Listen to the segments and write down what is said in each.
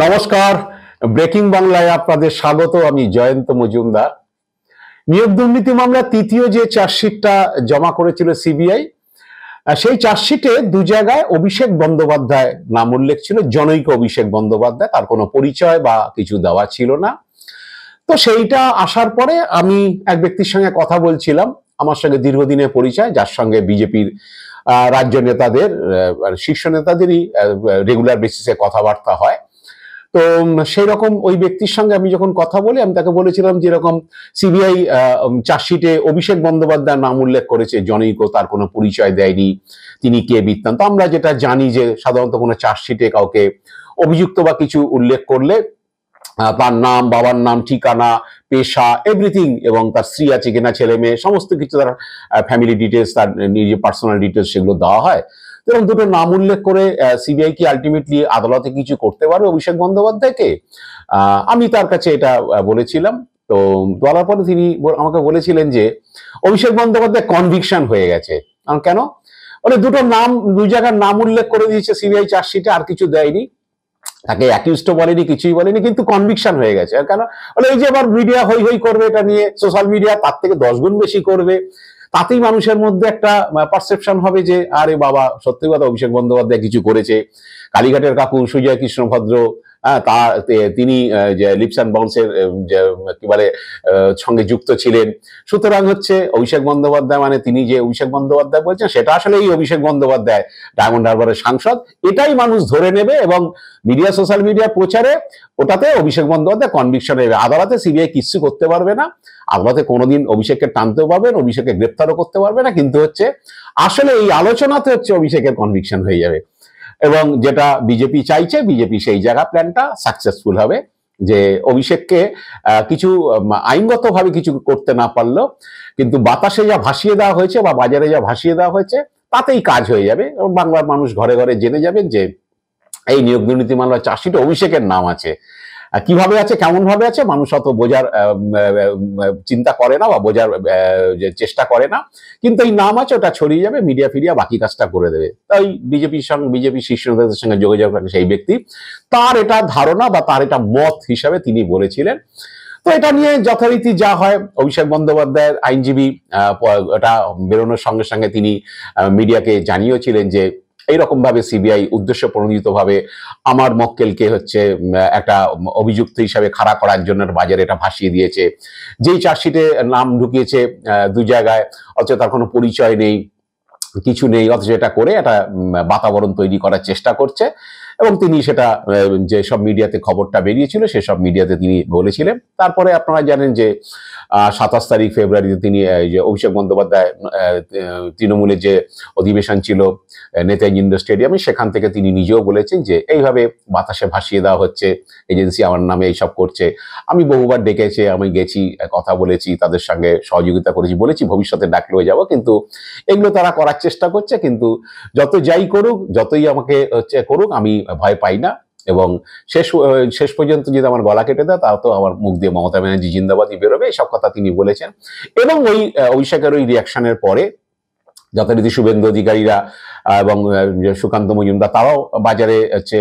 নমস্কার, ব্রেকিং বাংলায় আপনাদের স্বাগত। আমি জয়ন্ত মজুমদার। নিয়োগ দুর্নীতি মামলার তৃতীয় যে চার্জশিটটা জমা করেছিল সিবিআই, সেই চার্জশিটে দু জায়গায় অভিষেক বন্দ্যোপাধ্যায় নাম উল্লেখ ছিল, জনৈক অভিষেক বন্দ্যোপাধ্যায়। তার কোনো পরিচয় বা কিছু দেওয়া ছিল না। তো সেইটা আসার পরে আমি এক ব্যক্তির সঙ্গে কথা বলছিলাম, আমার সঙ্গে দীর্ঘদিনের পরিচয়, যার সঙ্গে বিজেপির রাজ্য নেতাদের, শীর্ষ নেতাদেরই রেগুলার বেসিসে কথাবার্তা হয়। তো সেই রকম ওই ব্যক্তির সঙ্গে আমি যখন কথা বলি, আমি তাকে বলেছিলাম যে এরকম সিবিআই চার্জশিটে অভিষেক বন্দ্যোপাধ্যায়ের নাম উল্লেখ করেছে, জনৈক, তার কোনো পরিচয় দেয়নি, তিনি কে বৃত্তান্ত। আমরা যেটা জানি যে সাধারণত কোনো চার্জশিটে কাউকে অভিযুক্ত বা কিছু উল্লেখ করলে তার নাম, বাবার নাম, ঠিকানা, পেশা, এভরিথিং, এবং তার স্ত্রী আছে কিনা, ছেলে মেয়ে, সমস্ত কিছু, তার ফ্যামিলি ডিটেলস, তার নিজের পার্সোনাল ডিটেলস, সেগুলো দেওয়া হয়। এবং দুটো নাম উল্লেখ করে সিবিআই কি আলটিমেটলি আদালতে কিছু করতে পারবে অভিষেক বন্দ্যোপাধ্যায়কে? আমি তার কাছে এটা বলেছিলাম। তো বলার পরে তিনি আমাকে বলেছিলেন যে অভিষেক বন্দ্যোপাধ্যায় কনভিকশন হয়ে গেছে। কেন? বলে দু জায়গার নাম উল্লেখ করে দিয়েছে সিবিআই চার্জশিটে, আর কিছু দেয়নি, তাকে অ্যাকিউজড বলেনি, কিছুই বলেনি, কিন্তু কনভিকশন হয়ে গেছে। আর কেন? বলে এই যে আবার মিডিয়া হই হই করবে এটা নিয়ে, সোশ্যাল মিডিয়া তার থেকে 10 গুণ বেশি করবে, তাতেই মানুষের মধ্যে একটা পারসেপশন হবে যে আরে বাবা, সত্যি কথা, অভিষেক বন্দ্যোপাধ্যায় কিছু করেছে। কালীঘাটের কাকু সুজয় কৃষ্ণ ভদ্র, তিনি লিপস অ্যান্ড বাউন্সের কি বলে সঙ্গে যুক্ত ছিলেন। সুতরাং হচ্ছে অভিষেক বন্দ্যোপাধ্যায় মানে তিনি যে অভিষেক বন্দ্যোপাধ্যায় বলছেন, সেটা আসলে এই অভিষেক বন্দ্যোপাধ্যায়, ডায়মন্ড হারবারের সাংসদ, এটাই মানুষ ধরে নেবে। এবং মিডিয়া, সোশ্যাল মিডিয়া প্রচারে ওটাতে অভিষেক বন্দ্যোপাধ্যায় কনভিকশন নেবে। আদালতে সিবিআই কিচ্ছু করতে পারবে না, আদালতে কোনোদিন অভিষেককে টানতেও পারবেন, অভিষেককে গ্রেপ্তারও করতে পারবে না। কিন্তু হচ্ছে আসলে এই আলোচনাতে হচ্ছে অভিষেকের কনভিকশন হয়ে যাবে। এবং যেটা বিজেপি চাইছে, বিজেপি সেই জায়গা প্ল্যানটা সাকসেসফুল হবে, যে অভিষেককে কিছু আইনগতভাবে কিছু করতে না পারলেও কিন্তু বাতাসে যা ভাসিয়ে দেওয়া হয়েছে বা বাজারে যা ভাসিয়ে দেওয়া হয়েছে, তাতেই কাজ হয়ে যাবে। এবং বাংলার মানুষ ঘরে ঘরে জেনে যাবেন যে এই নিয়োগ দুর্নীতি মামলার চার্জশিটে অভিষেকের নাম আছে। কিভাবে আছে, কেমন ভাবে আছে, মানুষ অত বোঝার চিন্তা করে না বা বোঝার চেষ্টা করে না, কিন্তু এই নাম আছে, ওটা ছড়িয়ে যাবে, মিডিয়া ফিডিয়া বাকি কাজটা করে দেবে। তাই বিজেপি শীর্ষ নেতাদের সঙ্গে যোগাযোগ রাখে সেই ব্যক্তি, তার এটা ধারণা বা তার এটা মত হিসাবে তিনি বলেছিলেন। তো এটা নিয়ে যথারীতি যা হয়, অভিষেক বন্দ্যোপাধ্যায়ের আইনজীবী এটা বেরোনোর সঙ্গে সঙ্গে তিনি মিডিয়াকে জানিয়েছিলেন যে এইরকম ভাবে সিবিআই উদ্দেশ্য প্রণোদিত ভাবে আমার মক্কেলকে হচ্ছে একটা অভিযুক্ত হিসাবে খাড়া করার জন্য বাজারে এটা ভাসিয়ে দিয়েছে। যেই চার্জশিটে নাম ঢুকিয়েছে দু জায়গায়, অথচ তার কোনো পরিচয় নেই, কিছু নেই, অথচ এটা করে একটা বাতাবরণ তৈরি করার চেষ্টা করছে। এবং তিনি সেটা যেসব মিডিয়াতে খবরটা বেরিয়েছিল সেসব মিডিয়াতে তিনি বলেছিলেন। তারপরে আপনারা জানেন যে 27 তারিখ ফেব্রুয়ারিতে তিনি যে অভিষেক বন্দ্যোপাধ্যায় তৃণমূলের যে অধিবেশন ছিল নেতাজি ইন্ডোর স্টেডিয়ামে, সেখান থেকে তিনি নিজেও বলেছেন যে এইভাবে বাতাসে ভাসিয়ে দেওয়া হচ্ছে, এজেন্সি আমার নামে এইসব করছে। আমি বহুবার ডেকেছে, আমি গেছি, কথা বলেছি, তাদের সঙ্গে সহযোগিতা করেছি, বলেছি ভবিষ্যতে ডাকলেও যাব, কিন্তু এগুলো তারা করার চেষ্টা করছে। কিন্তু যত যাই করুক, যতই আমাকে হচ্ছে করুক, আমি ভয় পাই না। এবং শেষ পর্যন্ত যদি আমার গলা কেটে দেয়, তাও তো আমার মুখ দিয়ে মমতা ব্যানার্জি জিন্দাবাদই বেরোবে, এইসব কথা তিনি বলেছেন। এবং ওই অভিষেকের ওই রিয়াকশনের পরে যথারীতি শুভেন্দু অধিকারীরা এবং সুকান্ত মজুমদার, তারাও বাজারে হচ্ছে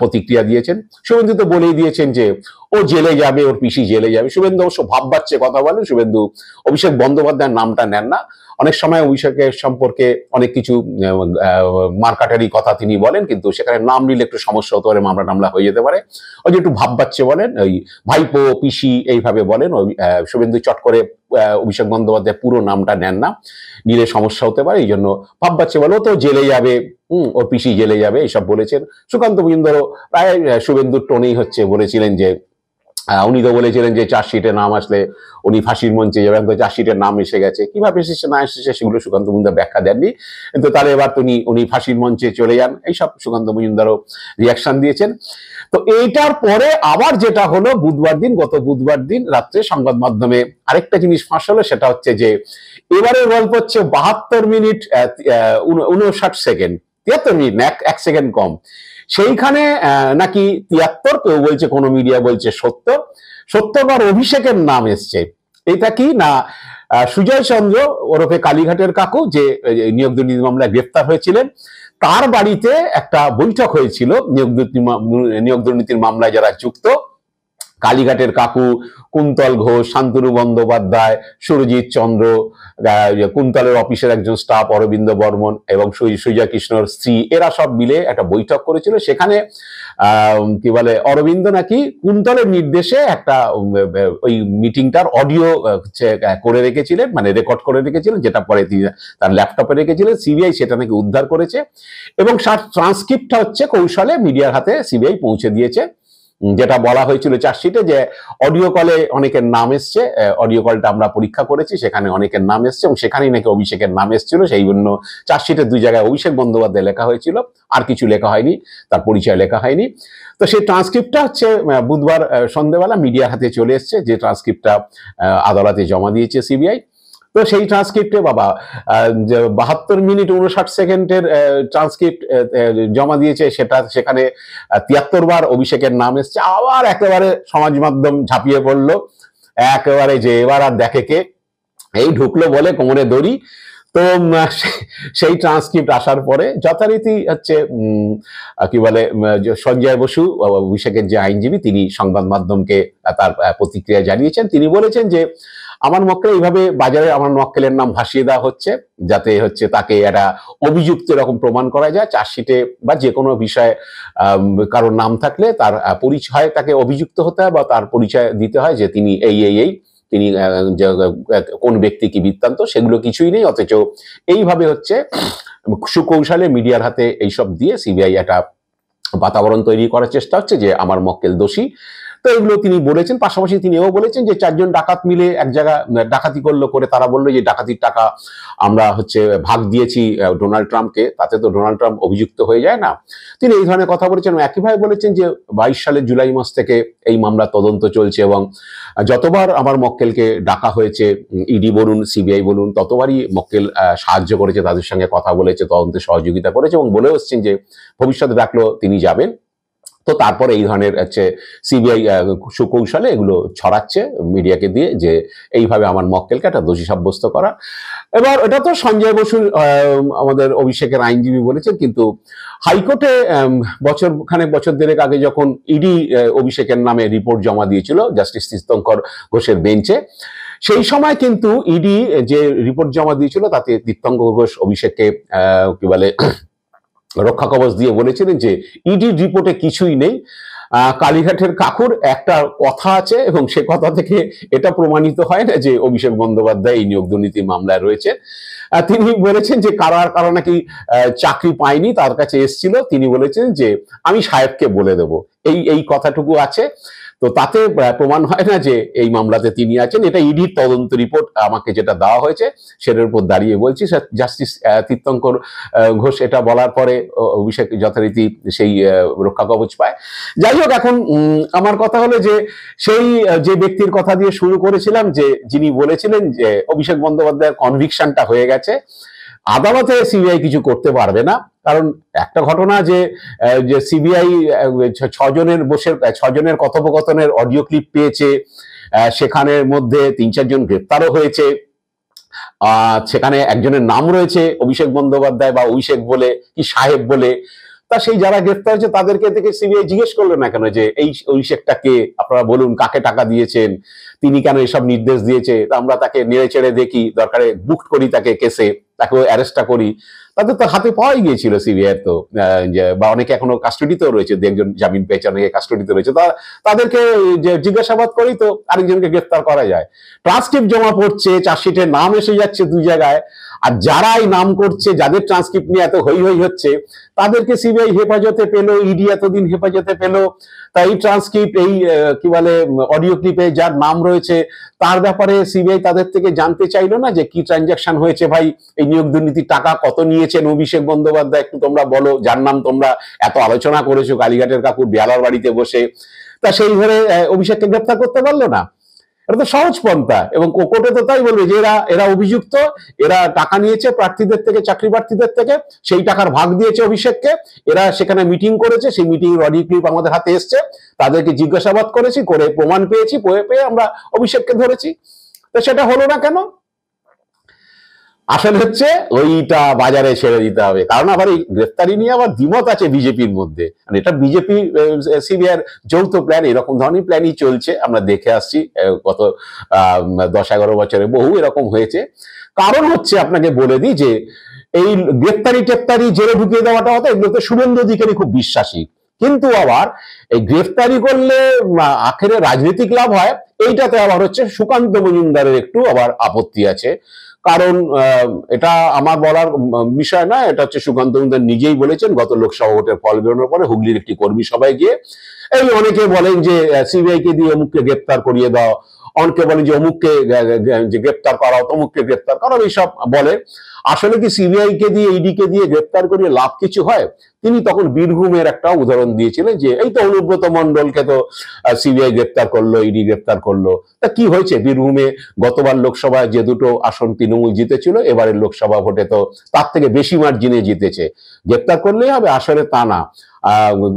প্রতিক্রিয়া দিয়েছেন। শুভেন্দু তো বলেই দিয়েছেন যে ও জেলে যাবে, ওর পিসি জেলে যাবে। শুভেন্দু অবশ্য ভাববাচ্ছে কথা বলেন, শুভেন্দু অভিষেক বন্দ্যোপাধ্যায়ের নামটা নেন না। অনেক সময় অভিষেকের সম্পর্কে অনেক কিছু মারকাটারি কথা তিনি বলেন, কিন্তু সেখানে নাম নিলে একটু সমস্যা হতে পারে, মামলা টামলা হয়ে যেতে পারে। ওই যে একটু ভাববাচ্ছে বলেন, ওই ভাইপো, পিসি এইভাবে বলেন। শুভেন্দু চট করে অভিষেক বন্দ্যোপাধ্যায় পুরো নামটা নেন না, নিলে সমস্যা হতে পারে, এই জন্য ভাববাচ্ছে বলে ও তো জেলে যাবে, ওর পিসি জেলে যাবে, এইসব বলেছেন। সুকান্ত মজুমদারও প্রায় শুভেন্দুর টোনেই হচ্ছে বলেছিলেন যে উনি তো বলেছিলেন যে চার্জশিটে নাম আসলে উনি ফাঁসির মঞ্চে যাবেন, তো চার্জশিটের নাম এসে গেছে, কিভাবে এসেছে না এসেছে সেগুলো সুকান্ত মজুমদার ব্যাখ্যা দেননি। কিন্তু তাহলে এবার উনি ফাঁসির মঞ্চে চলে যান, এইসব সুকান্ত মজুমদারও রিয়াকশন দিয়েছেন। তো এইটার পরে আবার যেটা হলো, গত বুধবার দিন রাত্রে সংবাদ মাধ্যমে আরেকটা জিনিস ফাঁস হলো, সেটা হচ্ছে যে এবারের গল্প হচ্ছে 72 মিনিট 59 সেকেন্ড, 73 মিনিট না, 1 সেকেন্ড কম। সেইখানে নাকি 73, কেউ বলছে, কোন মিডিয়া বলছে 70 বার অভিষেকের নাম এসছে। এটা কি না, সুজয় চন্দ্র ওরফে কালীঘাটের কাকু, যে নিয়োগ দুর্নীতি মামলায় গ্রেফতার হয়েছিলেন, তার বাড়িতে একটা বৈঠক হয়েছিল নিয়োগ দুর্নীতির মামলায় যারা যুক্ত, কালীঘাটের কাকু, কুন্তল ঘোষ, শান্তনু বন্দ্যোপাধ্যায়, সুরজিৎ চন্দ্র, কুন্তলের অফিসের একজন স্টাফ অরবিন্দ বর্মন এবং সুজয় কৃষ্ণর স্ত্রী, এরা সব মিলে একটা বৈঠক করেছিল। সেখানে কি বলে অরবিন্দ নাকি কুন্তলের নির্দেশে একটা ওই মিটিংটার অডিও করে রেখেছিলেন, মানে রেকর্ড করে রেখেছিলেন, যেটা পরে তিনি তার ল্যাপটপে রেখেছিলেন। সিবিআই সেটা নাকি উদ্ধার করেছে এবং ট্রান্সক্রিপ্টটা হচ্ছে কৌশলে মিডিয়ার হাতে সিবিআই পৌঁছে দিয়েছে। যেটা বলা হয়েছিল চার্জশিটে যে অডিও কলে অনেকের নাম এসছে, অডিও কলটা আমরা পরীক্ষা করেছি, সেখানে অনেকের নাম এসছে এবং সেখানেই নাকি অভিষেকের নাম এসেছিল। সেই জন্য চার্জশিটের 2 জায়গায় অভিষেক বন্দ্যোপাধ্যায় লেখা হয়েছিল, আর কিছু লেখা হয়নি, তার পরিচয় লেখা হয়নি। তো সেই ট্রান্সক্রিপ্টটা হচ্ছে বুধবার সন্ধ্যেবেলা মিডিয়ার হাতে চলে এসছে, যে ট্রান্সক্রিপ্টটা আদালতে জমা দিয়েছে সিবিআই। তো সেই ট্রান্সক্রিপ্টে বাবা 72 মিনিট 59 সেকেন্ডের ট্রান্সক্রিপ্ট জমা দিয়েছে, সেখানে 73 বার অভিষেকের নাম এসছে। আবার একেবারে সমাজ মাধ্যম ঝাঁপিয়ে পড়লো, একেবারে যে এবার আর দেখে কে, এই ঢুকলো বলে কোমরে দড়ি। তো সেই ট্রান্সক্রিপ্ট আসার পরে যথারীতি হচ্ছে কি বলে সঞ্জয় বসু, অভিষেকের যে আইনজীবী, তিনি সংবাদ মাধ্যমকে তার প্রতিক্রিয়া জানিয়েছেন। তিনি বলেছেন যে আমার মক্কেল এইভাবে বাজারে আমার মক্কেলের নাম ভাসিয়ে দেওয়া হচ্ছে, যাতে হচ্ছে তাকে একটা অভিযুক্ত এরকম প্রমাণ করা যায়। চার্জশিটে বা যে কোনো বিষয়ে কারোর নাম থাকলে তার পরিচয়, তাকে অভিযুক্ত হতে হয় বা তার পরিচয় দিতে হয় যে তিনি এই তিনি কোন ব্যক্তি কি বৃত্তান্ত, সেগুলো কিছুই নেই। অথচ এইভাবে হচ্ছে সুকৌশলে মিডিয়ার হাতে এইসব দিয়ে সিবিআই একটা বাতাবরণ তৈরি করার চেষ্টা হচ্ছে যে আমার মক্কেল দোষী। তো এগুলো তিনি বলেছেন। পাশাপাশি তিনি এও বলেছেন যে 4 জন ডাকাত মিলে এক জায়গা ডাকাতি করলো, করে তারা বললো যে ডাকাতির টাকা আমরা হচ্ছে ভাগ দিয়েছি ডোনাল্ড ট্রাম্পকে, তাতে তো ডোনাল্ড ট্রাম্প অভিযুক্ত হয়ে যায় না। তিনি এই ধরনের কথা বলেছেন। একইভাবে বলেছেন যে 22 সালের জুলাই মাস থেকে এই মামলা তদন্ত চলছে এবং যতবার আমার মক্কেলকে ডাকা হয়েছে, ইডি বলুন সিবিআই বলুন, ততবারই মক্কেল সাহায্য করেছে, তাদের সঙ্গে কথা বলেছে, তদন্তে সহযোগিতা করেছে এবং বলে আসছেন যে ভবিষ্যতে ডাকলেও তিনি যাবেন। তো তারপরে এই ধরনের হচ্ছে সিবিআই সুকৌশলে এগুলো ছড়াচ্ছে মিডিয়াকে দিয়ে যে এইভাবে আমার মক্কেলকে একটা দোষী সাব্যস্ত করা। এবার এটা তো সঞ্জয় বসু আমাদের অভিষেকের আইনজীবী বলেছেন, কিন্তু হাইকোর্টে বছর দেড়েক আগে যখন ইডি অভিষেকের নামে রিপোর্ট জমা দিয়েছিল জাস্টিস তীর্থঙ্কর ঘোষের বেঞ্চে, সেই সময় কিন্তু ইডি যে রিপোর্ট জমা দিয়েছিল তাতে তীর্থঙ্কর ঘোষ অভিষেককে কি বলে রক্ষা কবচ দিয়ে বলেছিলেন যে ইডির রিপোর্টে কিছুই নেই, কালীঘাটের কাকুর একটা কথা আছে এবং সে কথা থেকে এটা প্রমাণিত হয় না যে অভিষেক বন্দ্যোপাধ্যায় এই নিয়োগ দুর্নীতির মামলায় রয়েছে। তিনি বলেছেন যে কারো নাকি চাকরি পায়নি, তার কাছে এসেছিল, তিনি বলেছেন যে আমি সাহেবকে বলে দেব, এই কথাটুকু আছে। তো তাতে প্রমাণ হয় না যে এই মামলাতে তিনি আছেন। এটা ইডির তদন্ত রিপোর্ট আমাকে যেটা দেওয়া হয়েছে সেটার উপর দাঁড়িয়ে বলছি। জাস্টিস তীর্থঙ্কর ঘোষ এটা বলার পরে অভিষেক যথারীতি সেই রক্ষা কবচ পায়। যাই হোক, এখন আমার কথা হলো যে সেই যে ব্যক্তির কথা দিয়ে শুরু করেছিলাম, যে যিনি বলেছিলেন যে অভিষেক বন্দ্যোপাধ্যায়ের কনভিকশনটা হয়ে গেছে, আদালতে সিবিআই কিছু করতে পারবে না। কারণ একটা ঘটনা যে সিবিআই 6 জনের কথোপকথনের অডিও ক্লিপ পেয়েছে, সেখানের মধ্যে 3-4 জন গ্রেপ্তারও হয়েছে, সেখানে একজনের নাম রয়েছে অভিষেক বন্দ্যোপাধ্যায় বা অভিষেক বলে কি সাহেব বলে। তা সেই যারা গ্রেপ্তার হয়েছে তাদেরকে থেকে সিবিআই জিজ্ঞেস করলো না কেন যে এই অভিষেকটা কে, আপনারা বলুন কাকে টাকা দিয়েছেন, তিনি কেন এসব নির্দেশ দিয়েছে, আমরা তাকে নেড়ে চেড়ে দেখি, দরকারে বুক করি তাকে কেসে, তাকে অ্যারেস্টটা করি। তাদের তো হাতে পাওয়াই গিয়েছিল সিবিআই, তো বা অনেকে এখনো কাস্টডিতেও রয়েছে, 2 জন জামিন পেয়েছে, অনেকে কাস্টডিতে রয়েছে, তাদেরকে জিজ্ঞাসাবাদ করেই তো আরেকজনকে গ্রেফতার করা যায়। ট্রান্সক্রিপ্ট জমা পড়ছে, চার্জশিটের নাম এসে যাচ্ছে 2 জায়গায়, আর যারাই নাম করছে, যাদের ট্রান্সক্রিপ্ট নিয়ে এত হই হই হচ্ছে, তাদেরকে সিবিআই হেফাজতে পেলো, ইডি এতদিন হেফাজতে পেলো। তাই এই ট্রান্সক্রিপ্ট, এই কি বলে অডিও ক্লিপে যার নাম রয়েছে তার ব্যাপারে সিবিআই তাদের থেকে জানতে চাইলো না যে কি ট্রানজাকশন হয়েছে, ভাই এই নিয়োগ দুর্নীতির টাকা কত নিয়েছেন অভিষেক বন্দ্যোপাধ্যায়, একটু তোমরা বলো, যার নাম তোমরা এত আলোচনা করেছো কালীঘাটের কাকুর বেহালার বাড়িতে বসে। তা সেই ধরে অভিষেককে গ্রেপ্তার করতে পারলো না। এটা তো সহজ পন্থা, এবং কোর্টে তো তাই বলবে যে এরা অভিযুক্ত, এরা টাকা নিয়েছে প্রার্থীদের থেকে, চাকরি প্রার্থীদের থেকে, সেই টাকার ভাগ দিয়েছে অভিষেককে, এরা সেখানে মিটিং করেছে, সেই মিটিং অডিও ক্লিপ আমাদের হাতে এসছে, তাদেরকে জিজ্ঞাসাবাদ করেছি, করে প্রমাণ পেয়েছি, পেয়ে আমরা অভিষেককে ধরেছি। তো সেটা হলো না কেন? আসলে হচ্ছে ওইটা বাজারে ছেড়ে দিতে হবে, কারণ আবার এই গ্রেফতারি নিয়ে আবার দ্বিমত আছে বিজেপির মধ্যে। মানে এটা বিজেপি সিবিআই যৌথ প্ল্যান, এরকম ধরনের প্ল্যানই চলছে, আমরা দেখে আসছি গত 10-11 বছরে বহু এরকম হয়েছে। কারণ হচ্ছে আপনাকে বলে দিই যে এই গ্রেফতারি টেফতারি জেলে ঢুকিয়ে দেওয়াটা হতো, এগুলোতে শুভেন্দু অধিকারী খুব বিশ্বাসী। কিন্তু আবার এই গ্রেফতারি করলে আখেরে রাজনৈতিক লাভ হয়, এইটাতে আবার হচ্ছে সুকান্ত মজুমদারের একটু আবার আপত্তি আছে। কারণ এটা আমার বলার বিষয় না, এটা হচ্ছে সুকান্ত মজুমদার নিজেই বলেছেন গত লোকসভা ভোটের ফল বেরোনোর পরে হুগলির একটি কর্মী সভায় গিয়ে। এই অনেকে বলেন যে সিবিআই কে দিয়ে অমুককে গ্রেপ্তার করিয়ে দাও, অনেকে বলেন যে অমুককে যে গ্রেপ্তার করাও, তমুককে গ্রেপ্তার করাও, এইসব বলে। আসলে কি সিবিআই কে দিয়ে ইডি কে দিয়ে গ্রেপ্তার করিয়ে লাভ কিছু হয়? তিনি তখন বীরভূমের একটা উদাহরণ দিয়েছিলেন যে এই তো অনুব্রত মণ্ডলকে তো সিবিআই গ্রেপ্তার করলো, ইডি গ্রেপ্তার করলো, তা কি হয়েছে? বীরভূমে গতবার লোকসভায় যে দুটো আসন তৃণমূল জিতেছিল, এবারের লোকসভা ভোটে তো তার থেকে বেশি মার্জিনে জিতেছে। গ্রেপ্তার করলেই হবে? আসলে তা না।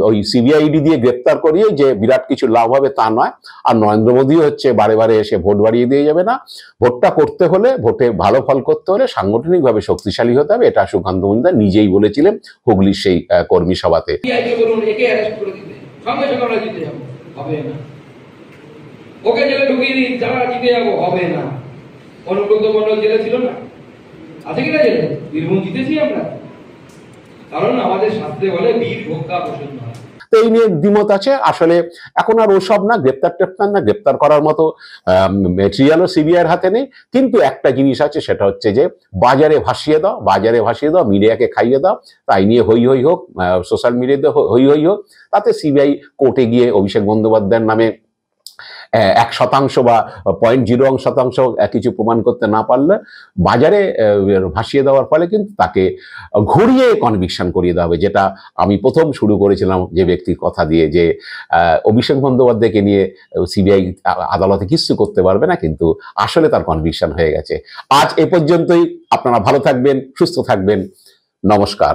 ওই সিবিআই ইডি দিয়ে গ্রেপ্তার করিয়ে যে বিরাট কিছু লাভ হবে তা নয়। আর নরেন্দ্র মোদী হচ্ছে বারে বারে এসে ভোট বাড়িয়ে দিয়ে যাবে না। ভোটটা করতে হলে, ভোটে ভালো ফল করতে হলে সাংগঠনিকভাবে শক্তিশালী হতে হবে, এটা সুকান্ত মজুমদার নিজেই বলেছিলেন হুগলির সেই কর্মী সভাতে। ওকে জেলে ঢুকিয়ে দিন, যারা জিতে যাবো হবে না। অনুব্রত মণ্ডল জেলে ছিল না, আছে কিনা জেলে? বীরভূম জিতেছি আমরা, কারণ আমাদের শাস্ত্রে বলে বীর ভোক্তা প্রসন্ন হয়। তো এই নিয়ে দ্বিমত আছে। আসলে এখন আর ওসব না, গ্রেপ্তার টেপ্তার না, গ্রেপ্তার করার মতো মেটেরিয়ালও সিবিআইয়ের হাতে নেই। কিন্তু একটা জিনিস আছে, সেটা হচ্ছে যে বাজারে ভাসিয়ে দাও, বাজারে ভাসিয়ে দাও, মিডিয়াকে খাইয়ে দাও, তাই নিয়ে হই হই হোক, সোশ্যাল মিডিয়াতে হই হই হোক, তাতে সিবিআই কোর্টে গিয়ে অভিষেক বন্দ্যোপাধ্যায়ের নামে 1% বা 0.01% কিছু প্রমাণ করতে না পারলে বাজারে ভাসিয়ে দেওয়ার ফলে কিন্তু তাকে ঘুরিয়ে কনভিকশন করিয়ে দেওয়া হবে। যেটা আমি প্রথম শুরু করেছিলাম যে ব্যক্তির কথা দিয়ে, যে অভিষেক বন্দ্যোপাধ্যায়কে নিয়ে সিবিআই আদালতে কিছু করতে পারবে না, কিন্তু আসলে তার কনভিকশন হয়ে গেছে। আজ এ পর্যন্তই। আপনারা ভালো থাকবেন, সুস্থ থাকবেন। নমস্কার।